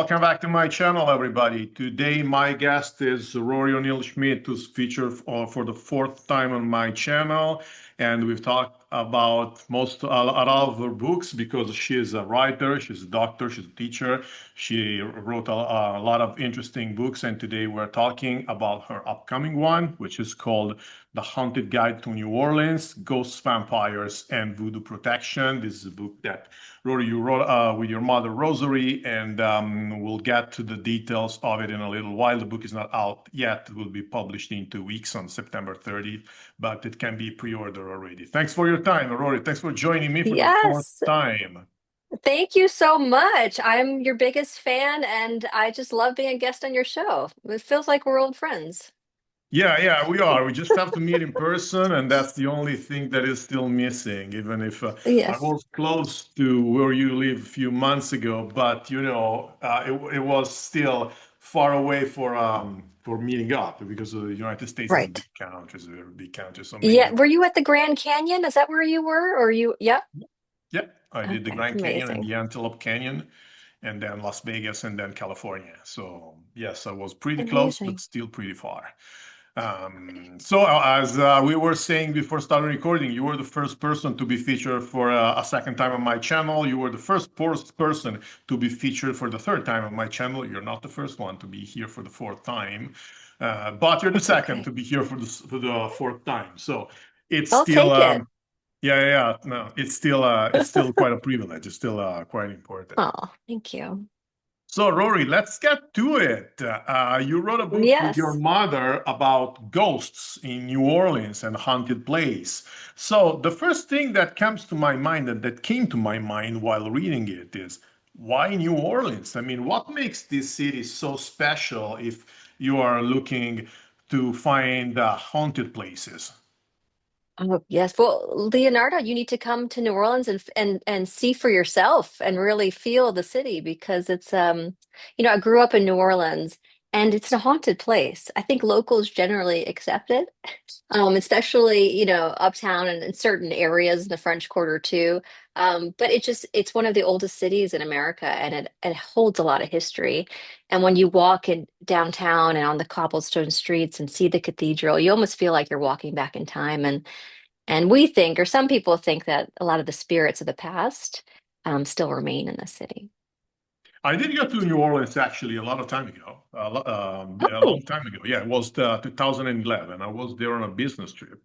Welcome back to my channel, everybody. Today, my guest is Rory O'Neill Schmitt, who's featured for the fourth time on my channel. And we've talked about a lot of her books because she is a writer, she's a doctor, she's a teacher. She wrote a lot of interesting books. And today we're talking about her upcoming one, which is called The Haunted Guide to New Orleans, Ghosts, Vampires, and Voodoo Protection. This is a book that Rory, you wrote with your mother, Rosary, and we'll get to the details of it in a little while. The book is not out yet. It will be published in 2 weeks on September 30th, but it can be pre-ordered already. Thanks for your time, Rory. Thanks for joining me for the fourth Yes, time. thank you so much. I'm your biggest fan, and I just love being a guest on your show. It feels like we're old friends. Yeah, we are. We just have to meet in person, and that's the only thing that is still missing, even if I Yes, was close to where you live a few months ago, but it was still far away for meeting up because the United States is a big right. country, it's a very big country, so many Yeah, different. were you at the Grand Canyon? Is that where you were? Or you? Yep. Yeah, I did the Okay, Grand Canyon and amazing. the Antelope Canyon, and then Las Vegas, and then California. So yes, I was pretty close, but Amazing. still pretty far. As we were saying before starting recording, you were the first person to be featured for a second time on my channel. You were the first person to be featured for the third time on my channel. You're not the first one to be here for the fourth time, but you're the That's second okay. to be here for the fourth time. So it's I'll still, take it. yeah. No, it's still quite a privilege. It's still quite important. Oh, thank you. So, Rory, let's get to it. You wrote a book with your Yes. mother about ghosts in New Orleans and haunted place. So, the first thing that comes to my mind and that came to my mind while reading it is why New Orleans? I mean, what makes this city so special if you are looking to find haunted places? Oh, yes. Well, Leonardo, you need to come to New Orleans and see for yourself and really feel the city because I grew up in New Orleans and it's a haunted place. I think locals generally accept it, especially, uptown and in certain areas in the French Quarter too. But it's one of the oldest cities in America and it holds a lot of history. And when you walk in downtown and on the cobblestone streets and see the cathedral, you almost feel like you're walking back in time. And we think, or some people think, that a lot of the spirits of the past still remain in the city. I did go to New Orleans actually a lot of time ago, a long Oh, time ago. Yeah, it was 2011. I was there on a business trip.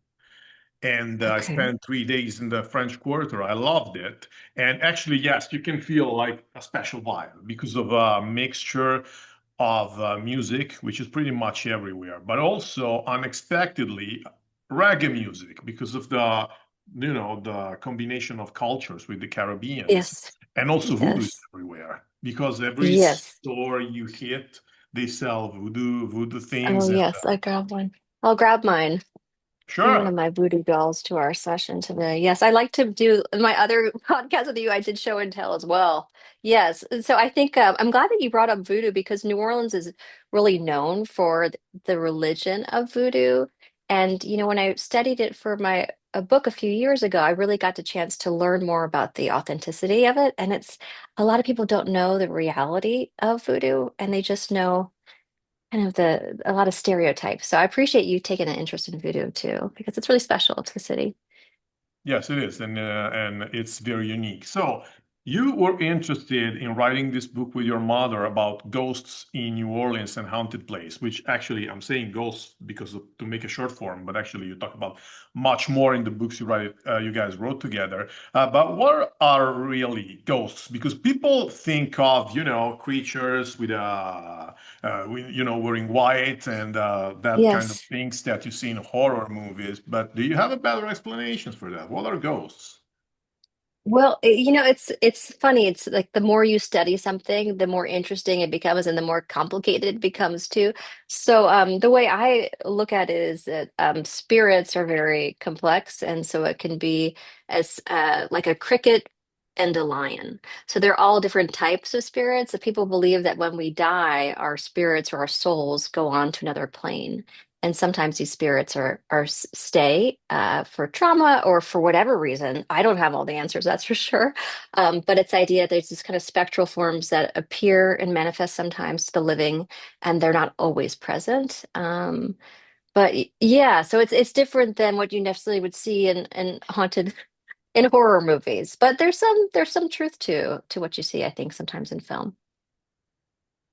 And I okay. spent 3 days in the French Quarter. I loved it. And actually, yes, you can feel like a special vibe because of a mixture of music, which is pretty much everywhere, but also unexpectedly reggae music because of the combination of cultures with the Caribbeans, Yes. and also voodoo is Yes. everywhere because every Yes. store you hit, they sell voodoo Oh, things, and yes. I grab one. I'll grab mine. One of sure. my voodoo dolls to our session today. Yes, I like to do my other podcast with you. I did show and tell as well. Yes. And so I think I'm glad that you brought up voodoo because New Orleans is really known for the religion of voodoo. And, when I studied it for my a book a few years ago, I really got the chance to learn more about the authenticity of it. And it's a lot of people don't know the reality of voodoo and they just know kind of a lot of stereotypes. So I appreciate you taking an interest in voodoo too, because it's really special to the city. Yes, it is, and it's very unique. So you were interested in writing this book with your mother about ghosts in New Orleans and haunted place, which actually I'm saying ghosts because to make a short form, but actually you talk about much more in the books you guys wrote together. But what are really ghosts? Because people think of creatures wearing white and that kind of Yes. things that you see in horror movies. But do you have a better explanations for that? What are ghosts? Well, it's funny. It's like the more you study something, the more interesting it becomes and the more complicated it becomes too. So the way I look at it is that spirits are very complex, and so it can be as like a cricket and a lion. So they're all different types of spirits. And people believe that when we die, our spirits or our souls go on to another plane. And sometimes these spirits stay for trauma or for whatever reason. I don't have all the answers, that's for sure. But it's the idea there's these kind of spectral forms that appear and manifest sometimes to the living, and they're not always present. Yeah, so it's different than what you necessarily would see in haunted in horror movies. But there's some truth to what you see, I think, sometimes in film.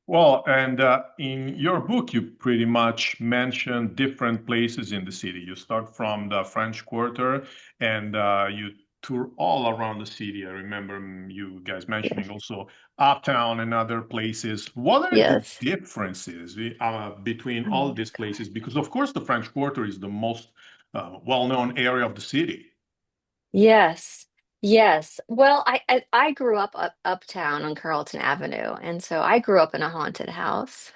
Well, and in your book, you pretty much mention different places in the city. You start from the French Quarter and you tour all around the city. I remember you guys mentioning Yes. also Uptown and other places. What are the Yes. differences between all these places? Because, of course, the French Quarter is the most well-known area of the city. Yes. Yes. Well, I grew up uptown on Carlton Avenue, and so I grew up in a haunted house.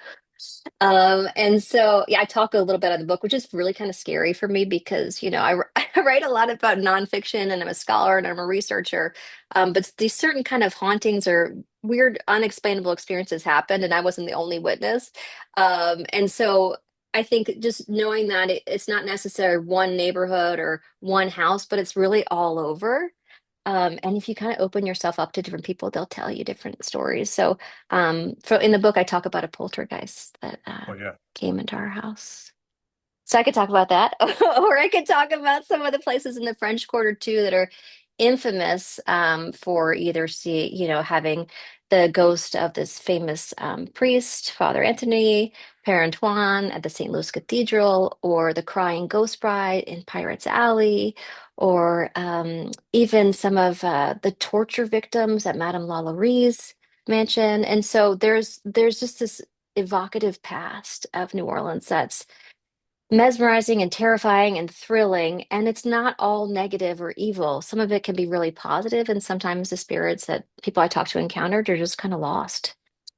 And so, yeah, I talk a little bit on the book, which is really kind of scary for me because, I write a lot about nonfiction and I'm a scholar and I'm a researcher. But these certain kind of hauntings or weird, unexplainable experiences happened, and I wasn't the only witness. And so I think just knowing that it's not necessarily one neighborhood or one house, but it's really all over. And if you kind of open yourself up to different people, they'll tell you different stories. So, in the book, I talk about a poltergeist that Oh, yeah. came into our house. So I could talk about that, or I could talk about some of the places in the French Quarter too that are infamous for either having the ghost of this famous priest, Father Anthony, Père Antoine at the St. Louis Cathedral, or the Crying Ghost Bride in Pirates Alley, or even some of the torture victims at Madame Lalaurie mansion. And so there's just this evocative past of New Orleans that's mesmerizing and terrifying and thrilling. And it's not all negative or evil. Some of it can be really positive, and sometimes the spirits that people I talked to encountered are just kind of lost.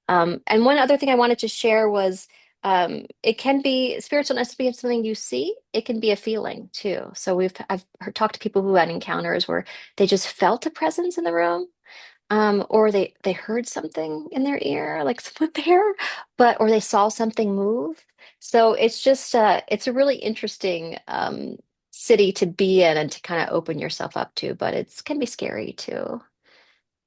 And one other thing I wanted to share was it can be spirits don't necessarily have something you see. It can be a feeling too. So I've talked to people who had encounters where they just felt a presence in the room, or they heard something in their ear, like someone there, or they saw something move. So it's a really interesting city to be in and to kind of open yourself up to, but it can be scary too.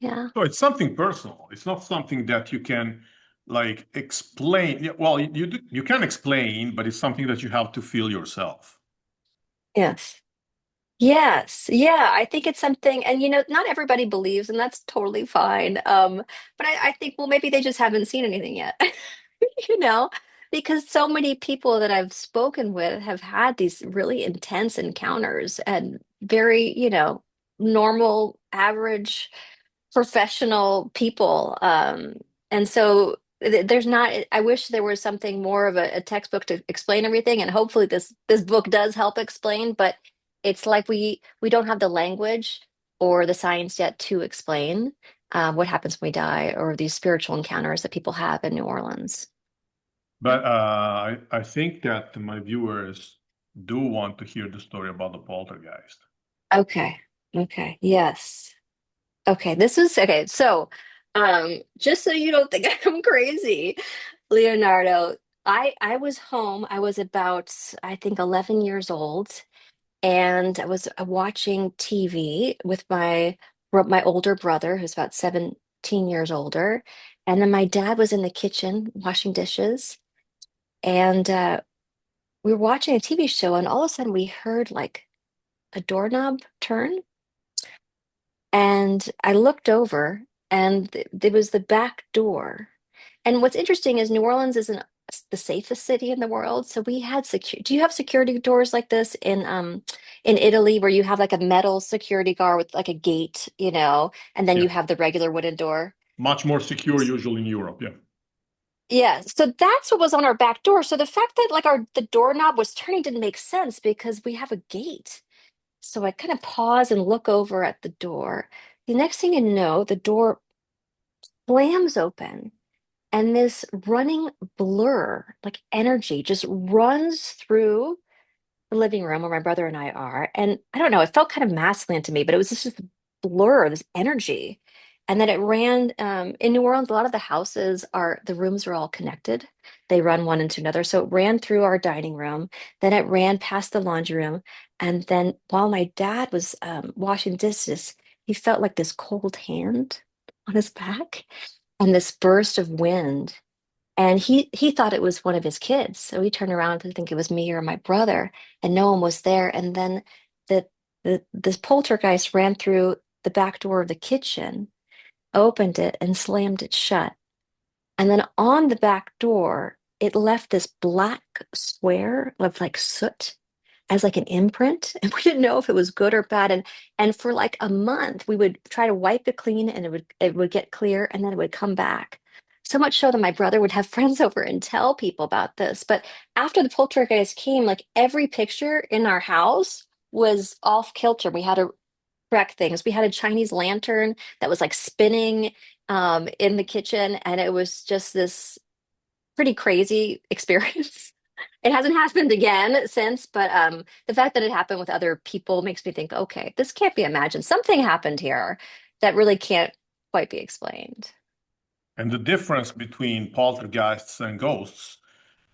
Yeah. So it's something personal. It's not something that you can like explain. Yeah, well, you can explain, but it's something that you have to feel yourself. Yes. Yes. Yeah. I think it's something, and not everybody believes, and that's totally fine. But I think, well, maybe they just haven't seen anything yet. you know, because so many people that I've spoken with have had these really intense encounters and very, normal, average, professional people. And so there's not, I wish there was something more of a textbook to explain everything. And hopefully this book does help explain, but it's like we don't have the language or the science yet to explain what happens when we die or these spiritual encounters that people have in New Orleans. Yeah. But I think that my viewers do want to hear the story about the poltergeist. Okay. Okay. Yes. Okay. This is okay. So, just so you don't think I'm crazy, Leonardo, I was home. I was about, I think, 11 years old, and I was watching TV with my older brother, who's about 17 years older, and then my dad was in the kitchen washing dishes, and we were watching a TV show, and all of a sudden we heard like a doorknob turn. And I looked over, and there was the back door. And what's interesting is New Orleans isn't the safest city in the world. So we had secure. Do you have security doors like this in Italy, where you have like a metal security guard with like a gate, and then Yeah, you have the regular wooden door? much more secure usually in Europe. Yeah. Yeah, so that's what was on our back door. So the fact that like the doorknob was turning didn't make sense because we have a gate. So I kind of pause and look over at the door. The next thing you know, the door slams open, and this running blur, like energy, just runs through the living room where my brother and I are. And I don't know, it felt kind of masculine to me, but it was just this blur, this energy. And then it ran in New Orleans, a lot of the houses are the rooms are all connected. They run one into another. So it ran through our dining room, then it ran past the laundry room. And then while my dad was washing dishes, he felt like this cold hand on his back and this burst of wind. And he thought it was one of his kids. So he turned around to think it was me or my brother, and no one was there. And then the this poltergeist ran through the back door of the kitchen, opened it, and slammed it shut. And then on the back door, it left this black square of like soot as like an imprint, and we didn't know if it was good or bad. And for like a month, we would try to wipe it clean, and it would get clear, and then it would come back. So much so that my brother would have friends over and tell people about this. But after the poltergeist came, like every picture in our house was off kilter. We had to correct things. We had a Chinese lantern that was like spinning in the kitchen, and it was just this pretty crazy experience. It hasn't happened again since, but the fact that it happened with other people makes me think, okay, this can't be imagined. Something happened here that really can't quite be explained. And the difference between poltergeists and ghosts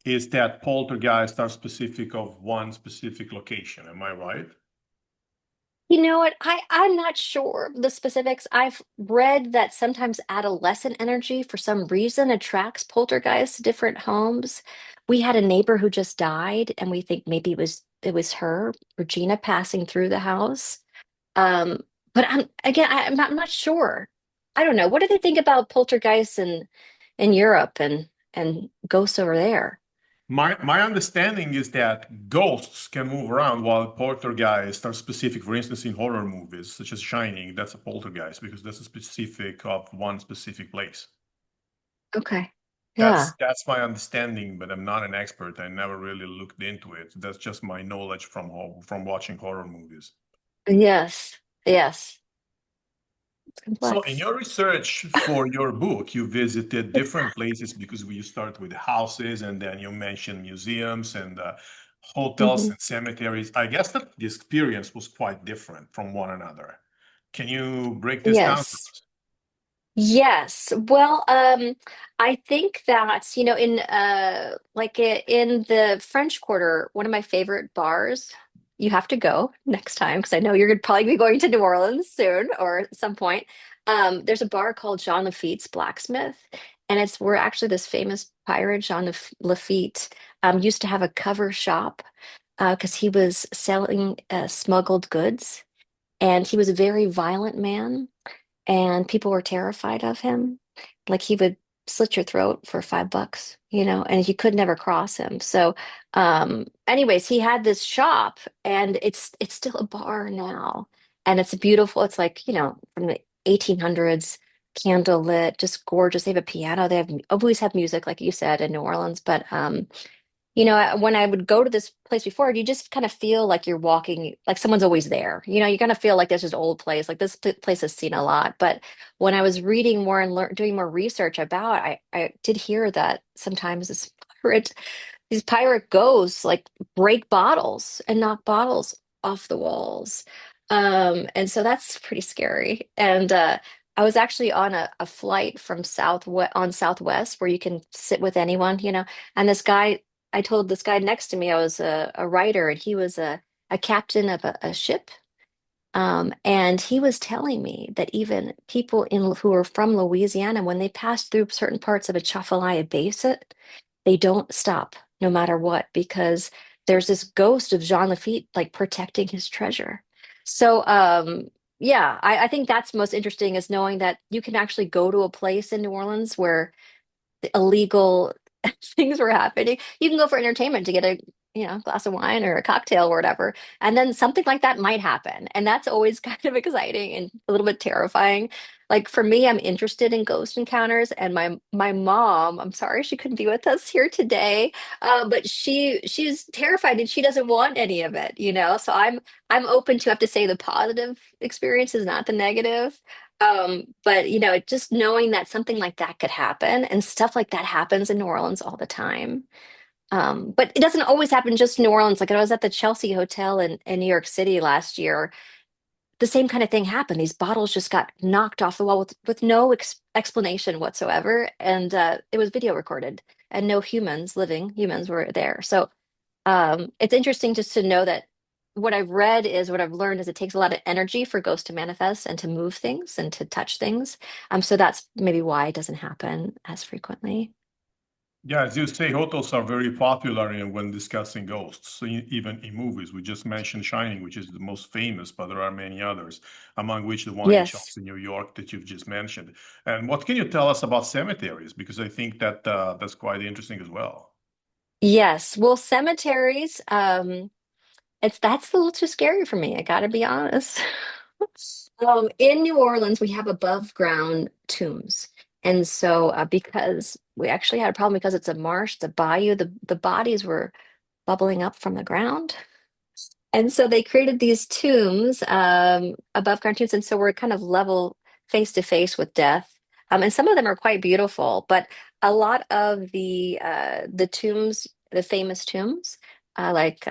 is that poltergeists are specific of one specific location. Am I right? You know what? I'm not sure the specifics. I've read that sometimes adolescent energy for some reason attracts poltergeists to different homes. We had a neighbor who just died, and we think maybe it was her, Regina, passing through the house. Um, but I'm not sure. I don't know. What do they think about poltergeists in Europe and ghosts over there? My understanding is that ghosts can move around while poltergeists are specific. For instance, in horror movies such as Shining, that's a poltergeist because that's a specific of one specific place. Okay. That's Yeah. that's my understanding, but I'm not an expert. I never really looked into it. That's just my knowledge from watching horror movies. Yes. Yes. It's So, in complex. your research for your book, you visited different places because you start with houses and then you mentioned museums and hotels Mhm. and cemeteries. I guess that the experience was quite different from one another. Can you break this down for Yes. us? Yes. Well, I think that, in the French Quarter, one of my favorite bars, you have to go next time because I know you're gonna probably be going to New Orleans soon or at some point. There's a bar called Jean Lafitte's Blacksmith, and it's where actually this famous pirate, Lafitte, used to have a cover shop because he was selling smuggled goods, and he was a very violent man and people were terrified of him. Like he would slit your throat for $5, and you could never cross him. So, anyways, he had this shop, and it's still a bar now, and it's beautiful. It's like from the 1800s, candle lit, just gorgeous. They have a piano. They have always have music, like you said, in New Orleans, but when I would go to this place before, you just kind of feel like you're walking, like someone's always there. You kind of feel like there's this old place, like this place has seen a lot. But when I was reading more and doing more research about, I did hear that sometimes these pirate ghosts like break bottles and knock bottles off the walls. And so that's pretty scary. And I was actually on a flight from Southwest where you can sit with anyone, and I told this guy next to me I was a writer, and he was a captain of a ship. And he was telling me that even people who are from Louisiana, when they pass through certain parts of Atchafalaya Basin, they don't stop no matter what because there's this ghost of Jean Lafitte like protecting his treasure. So, yeah, I think that's most interesting is knowing that you can actually go to a place in New Orleans where the illegal things were happening. You can go for entertainment to get a glass of wine or a cocktail or whatever, and then something like that might happen, and that's always kind of exciting and a little bit terrifying. Like for me, I'm interested in ghost encounters, and my mom, I'm sorry she couldn't be with us here today, but she's terrified and she doesn't want any of it, So I'm open to have to say the positive experiences, not the negative. But just knowing that something like that could happen and stuff like that happens in New Orleans all the time. But it doesn't always happen just in New Orleans. Like I was at the Chelsea Hotel in New York City last year. the same kind of thing happened. These bottles just got knocked off the wall with no explanation whatsoever, and it was video recorded, and no living humans, were there. So it's interesting just to know that what I've learned is it takes a lot of energy for ghosts to manifest and to move things and to touch things. So that's maybe why it doesn't happen as frequently. Yeah, as you say, hotels are very popular when discussing ghosts, so even in movies. We just mentioned Shining, which is the most famous, but there are many others, among which the one in Yes. Chelsea, New York, that you've just mentioned. And what can you tell us about cemeteries? Because I think that that's quite interesting as well. Yes. Well, cemeteries, that's a little too scary for me. I gotta be honest. In New Orleans, we have above ground tombs. And so, because we actually had a problem because it's a marsh, the bayou, the bodies were bubbling up from the ground. And so they created these tombs, above ground tombs. And so we're kind of level face to face with death. And some of them are quite beautiful, but a lot of the tombs, the famous tombs, like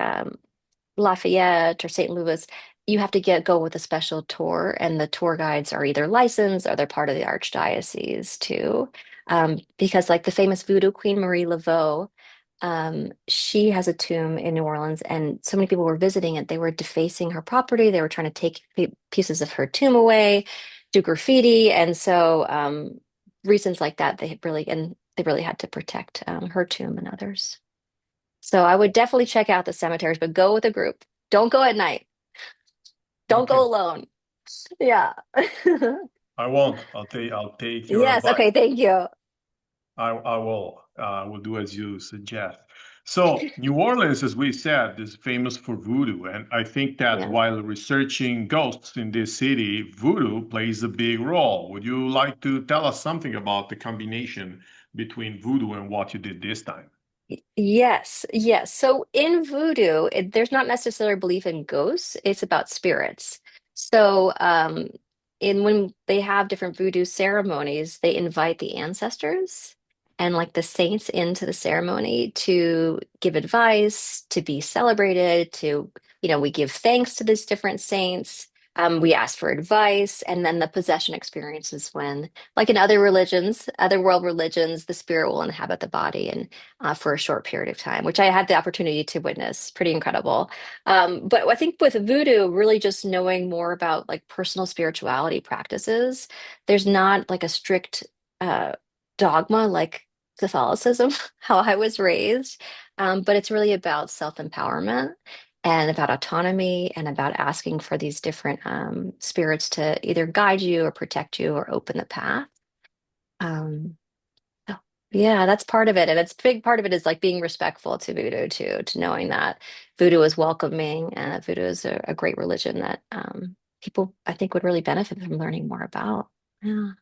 Lafayette or St. Louis, you have to go with a special tour, and the tour guides are either licensed or they're part of the archdiocese too. Because like the famous Voodoo Queen Marie Laveau, she has a tomb in New Orleans, and so many people were visiting it. They were defacing her property. They were trying to take pieces of her tomb away, do graffiti, and so reasons like that, they really had to protect her tomb and others. So I would definitely check out the cemeteries, but go with a group. Don't go at night. Don't Okay, go alone. Yeah. I won't. I'll take your Yes. advice. Okay. Thank you. I will do as you suggest. So New Orleans, as we said, is famous for voodoo, and I think that Yeah. while researching ghosts in this city, voodoo plays a big role. Would you like to tell us something about the combination between voodoo and what you did this time? Yes, yes. So in voodoo, there's not necessarily belief in ghosts, it's about spirits. So in when they have different voodoo ceremonies, they invite the ancestors and like the saints into the ceremony to give advice, to be celebrated, we give thanks to these different saints. We ask for advice, and then the possession experience is when, like in other religions, other world religions, the spirit will inhabit the body and for a short period of time, which I had the opportunity to witness. Pretty incredible. But I think with voodoo, really just knowing more about like personal spirituality practices, there's not like a strict uh, dogma like Catholicism, how I was raised, but it's really about self-empowerment and about autonomy and about asking for these different spirits to either guide you or protect you or open the path. Um, Oh, yeah, that's part of it. And it's a big part of it is like being respectful to voodoo too, to knowing that voodoo is welcoming and that voodoo is a great religion that people I think would really benefit from learning more about. Yeah.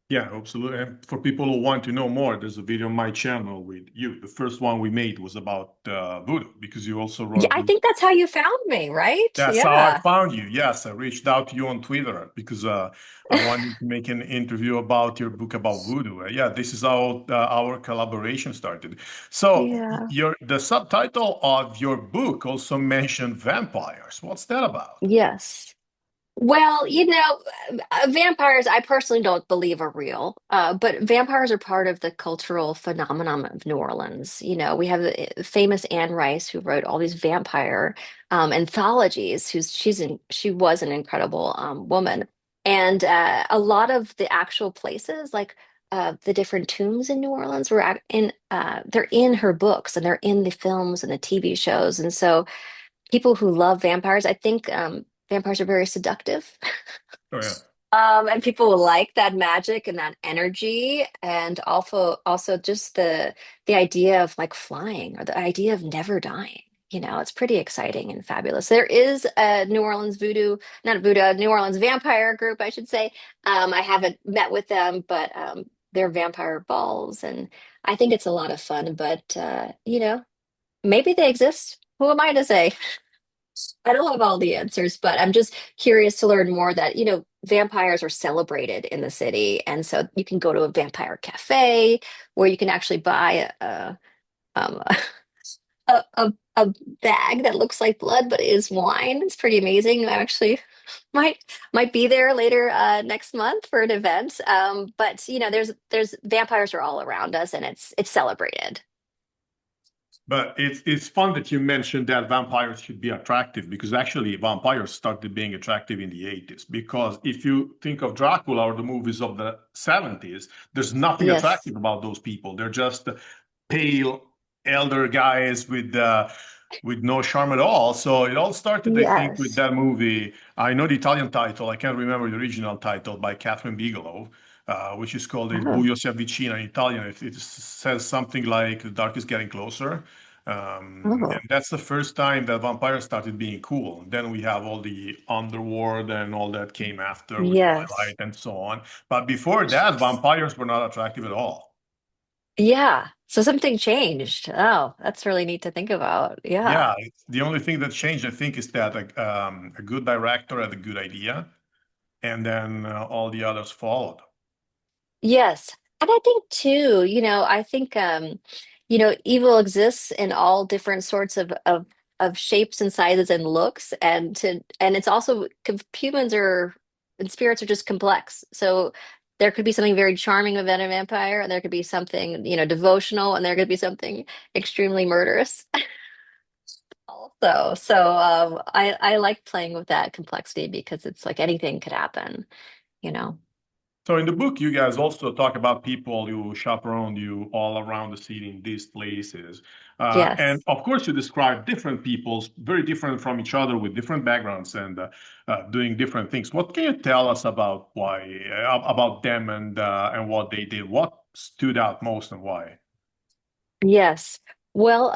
Yeah, absolutely. And for people who want to know more, there's a video on my channel with you. The first one we made was about voodoo because you also wrote Yeah, a I book. think that's how you found me, right? That's how I Yeah. found you. Yes, I reached out to you on Twitter because I wanted to make an interview about your book about voodoo. Yeah, this is how our collaboration started. So Yeah. the subtitle of your book also mentioned vampires. What's that about? Yes. Well, vampires, I personally don't believe are real, but vampires are part of the cultural phenomenon of New Orleans. We have the famous Anne Rice who wrote all these vampire anthologies. She was an incredible woman, and a lot of the actual places, like the different tombs in New Orleans, they're in her books and they're in the films and the TV shows, and so people who love vampires, I think vampires are very seductive. Oh yeah. And people will like that magic and that energy, and also just the idea of like flying or the idea of never dying. It's pretty exciting and fabulous. There is a New Orleans voodoo, not voodoo, a New Orleans vampire group, I should say. I haven't met with them, but they're vampire balls, and I think it's a lot of fun. But maybe they exist. Who am I to say? I don't have all the answers, but I'm just curious to learn more that, vampires are celebrated in the city. And so you can go to a vampire cafe where you can actually buy um, a bag that looks like blood, but it is wine. It's pretty amazing. I actually might might be there later next month for an event. But there's vampires are all around us, and it's celebrated. But it's fun that you mentioned that vampires should be attractive because actually vampires started being attractive in the 80s. Because if you think of Dracula or the movies of the 70s, there's nothing Yes. attractive about those people. They're just pale elder guys with no charm at all. So it all started, I think, with Yes. that movie. I know the Italian title. I can't remember the original title by Catherine Bigelow, which is called Il Oh. buio si avvicina in Italian. It says something like the dark is getting closer. And Oh. that's the first time that vampires started being cool. Then we have all the underworld and all that came after with Twilight Yes. and so on. But before that, vampires were not attractive at all. Yeah. So something changed. Oh, that's really neat to think about. Yeah. Yeah, the only thing that changed, I think, is that a good director had a good idea, and then all the others followed. Yes. And I think too, I think evil exists in all different sorts of shapes and sizes and looks and it's also humans are and spirits are just complex. So there could be something very charming about a vampire and there could be something, devotional and there could be something extremely murderous also. So I like playing with that complexity because it's like anything could happen, you know. So in the book, you guys also talk about people who chaperoned you all around the city in these places. And Yes. of course, you describe different peoples, very different from each other with different backgrounds and doing different things. What can you tell us about why, about them and what they did? What stood out most and why? Yes. Well,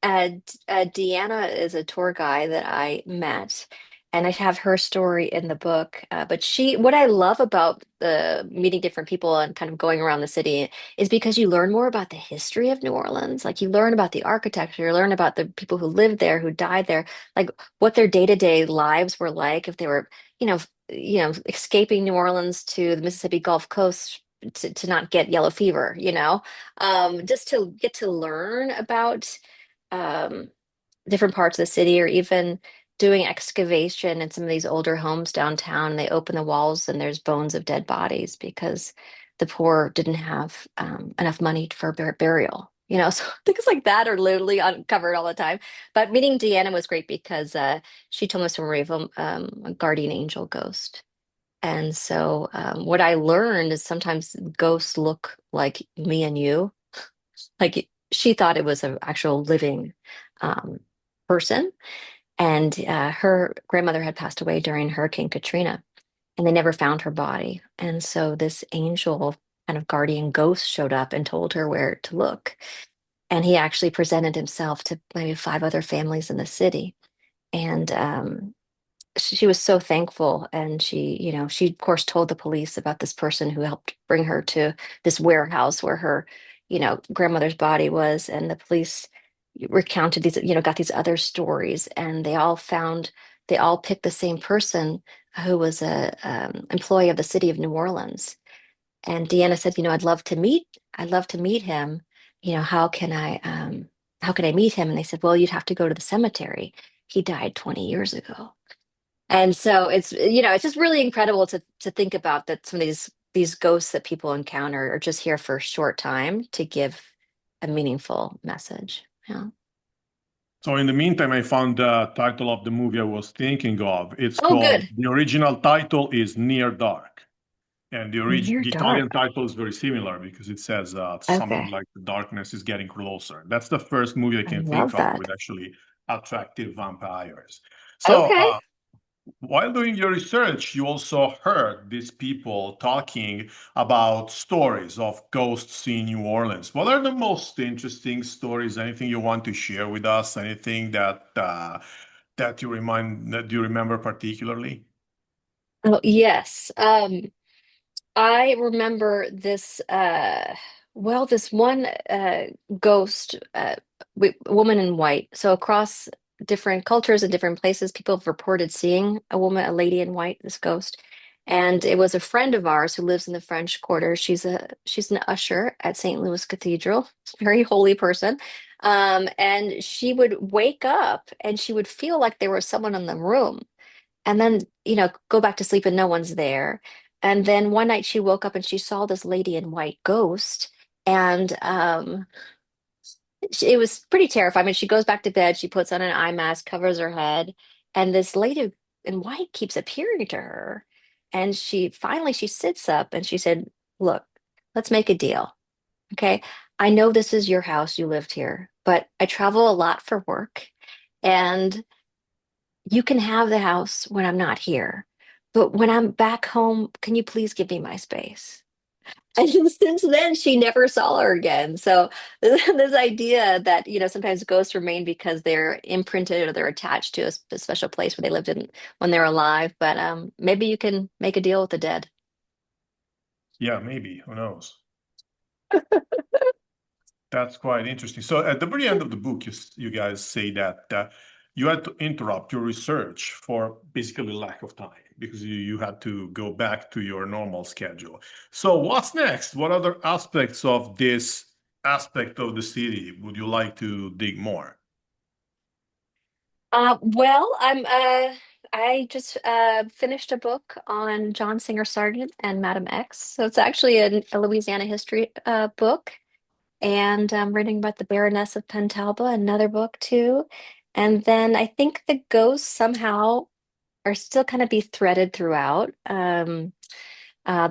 Deanna is a tour guide that I met, and I have her story in the book. But what I love about the meeting different people and kind of going around the city is because you learn more about the history of New Orleans. Like you learn about the architecture, you learn about the people who lived there, who died there, like what their day-to-day lives were like if they were, escaping New Orleans to the Mississippi Gulf Coast to not get yellow fever, just to get to learn about um, different parts of the city or even doing excavation in some of these older homes downtown. And they open the walls and there's bones of dead bodies because the poor didn't have enough money for burial. So things like that are literally uncovered all the time. But meeting Deanna was great because she told me some of a guardian angel ghost. And so, what I learned is sometimes ghosts look like me and you. Like she thought it was an actual living um, person. And her grandmother had passed away during Hurricane Katrina, and they never found her body. And so, this angel kind of guardian ghost showed up and told her where to look. And he actually presented himself to maybe five other families in the city. And she was so thankful and she of course told the police about this person who helped bring her to this warehouse where her grandmother's body was, and the police recounted these, got these other stories, and they all picked the same person who was a employee of the city of New Orleans. And Deanna said, I'd love to meet him. How can I meet him? And they said, well, you'd have to go to the cemetery. He died 20 years ago. And so it's just really incredible to think about that some of these ghosts that people encounter are just here for a short time to give a meaningful message. Yeah. So in the meantime, I found the title of the movie I was thinking of. It's Oh, called, good. the original title is Near Dark. And Near the Italian dark. title is very similar because it says something Okay. like the darkness is getting closer. That's the first movie I I can think love of that. with actually attractive vampires. So Okay. while doing your research, you also heard these people talking about stories of ghosts in New Orleans. What are the most interesting stories? Anything you want to share with us? Anything that you remember particularly? Oh, yes. I remember this one ghost, woman in white. So across different cultures and different places, people have reported seeing a lady in white, this ghost. And it was a friend of ours who lives in the French Quarter. She's an usher at St. Louis Cathedral. Very holy person. And she would wake up and she would feel like there was someone in the room, and then, go back to sleep and no one's there. And then one night she woke up and she saw this lady in white ghost. And it was pretty terrifying. I mean, she goes back to bed, she puts on an eye mask, covers her head, and this lady in white keeps appearing to her. And she sits up and she said, "Look, let's make a deal. Okay. I know this is your house, you lived here, but I travel a lot for work, and you can have the house when I'm not here. But when I'm back home, can you please give me my space?" And since then, she never saw her again. So this idea that, sometimes ghosts remain because they're imprinted or they're attached to a special place where they lived in when they're alive. But maybe you can make a deal with the dead. Yeah, maybe. Who knows? That's quite interesting. So at the very end of the book, you guys say that you had to interrupt your research for basically lack of time because you had to go back to your normal schedule. So what's next? What other aspects of this aspect of the city would you like to dig more? Well, I just finished a book on John Singer Sargent and Madam X. So it's actually a Louisiana history book. And I'm reading about the Baroness of Pentalba, another book too. And then I think the ghosts somehow are still kind of be threaded throughout the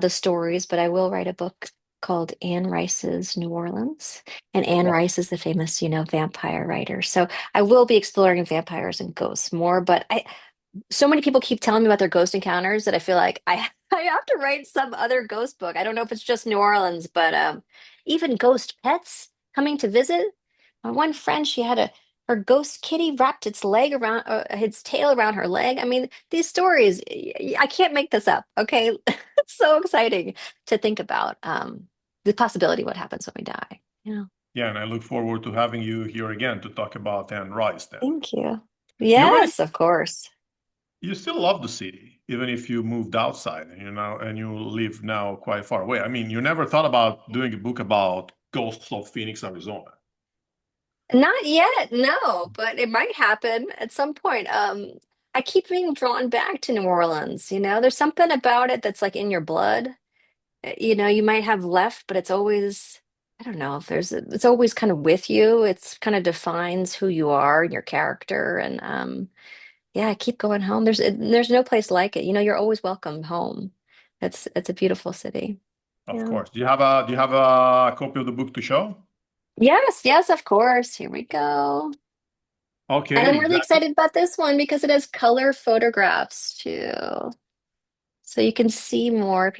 stories, but I will write a book called Anne Rice's New Orleans. And Anne Well, Rice is the famous, vampire writer. So I will be exploring vampires and ghosts more, but so many people keep telling me about their ghost encounters that I feel like I have to write some other ghost book. I don't know if it's just New Orleans, but even ghost pets coming to visit. My one friend, she had her ghost kitty wrapped its tail around her leg. I mean, these stories, I can't make this up. Okay, it's so exciting to think about the possibility of what happens when we die. Yeah, yeah, and I look forward to having you here again to talk about Anne Rice then. thank you. You really Yes, of course. you still love the city, even if you moved outside and you live now quite far away. I mean, you never thought about doing a book about ghosts of Phoenix, Arizona. Not yet, no, but it might happen at some point. I keep being drawn back to New Orleans, there's something about it that's like in your blood. You might have left, but it's always, I don't know if it's always kind of with you. It's kind of defines who you are and your character. And yeah, I keep going home. There's no place like it. You're always welcome home. It's a beautiful city. Of Yeah. course. Do you have a copy of the book to show? Yes, yes, of course. Here we go. And I'm Okay, really excited about this one because it has color photographs too. So you can see more,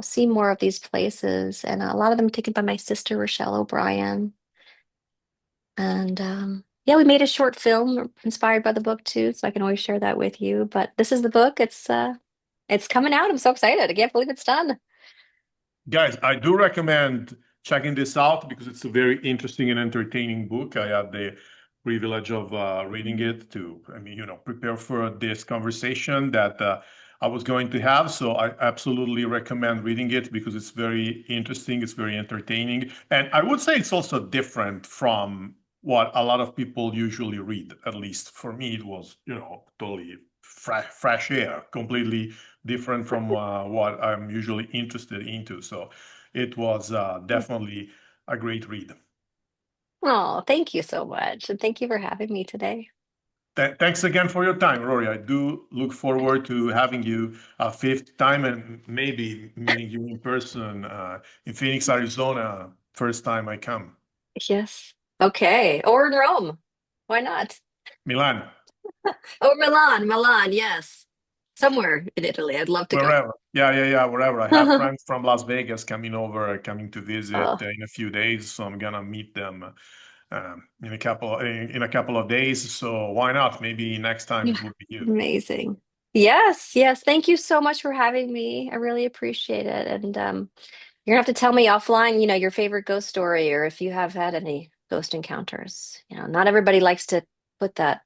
see more of these places. And a lot of them taken by my sister, Rochelle O'Brien. And yeah, we made a short film inspired by the book too, so I can always share that with you. But this is the book. It's coming out. I'm so excited. I can't believe it's done. guys, I do recommend checking this out because it's a very interesting and entertaining book. I had the privilege of reading it to, I mean, prepare for this conversation that I was going to have. So I absolutely recommend reading it because it's very interesting, it's very entertaining, and I would say it's also different from what a lot of people usually read. At least for me, it was, totally fresh air, completely different from what I'm usually interested into. So it was definitely a great read. Oh, thank you so much. And thank you for having me today. Thanks again for your time, Rory. I do look forward to having you a fifth time and maybe meeting you in person in Phoenix, Arizona, first time I come. Yes. Okay. Or in Rome. Why not? Milan, Oh, Milan, yes. Somewhere in Italy. I'd love to go. wherever. Yeah, yeah, yeah, wherever. I have friends from Las Vegas coming over, coming to visit Oh, in a few days, so I'm gonna meet them in a couple of days. So why not? Maybe next time yeah. it would be you. Amazing. Yes, yes. Thank you so much for having me. I really appreciate it. And you're gonna have to tell me offline, your favorite ghost story or if you have had any ghost encounters. Not everybody likes to put that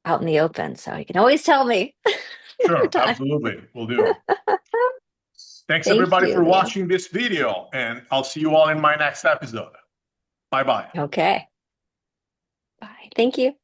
out in the open, so you can always tell me another Sure, time. absolutely, we'll do. Thanks Thank everybody you, for Leah. watching this video, and I'll see you all in my next episode. Bye bye. Okay. Bye. Thank you.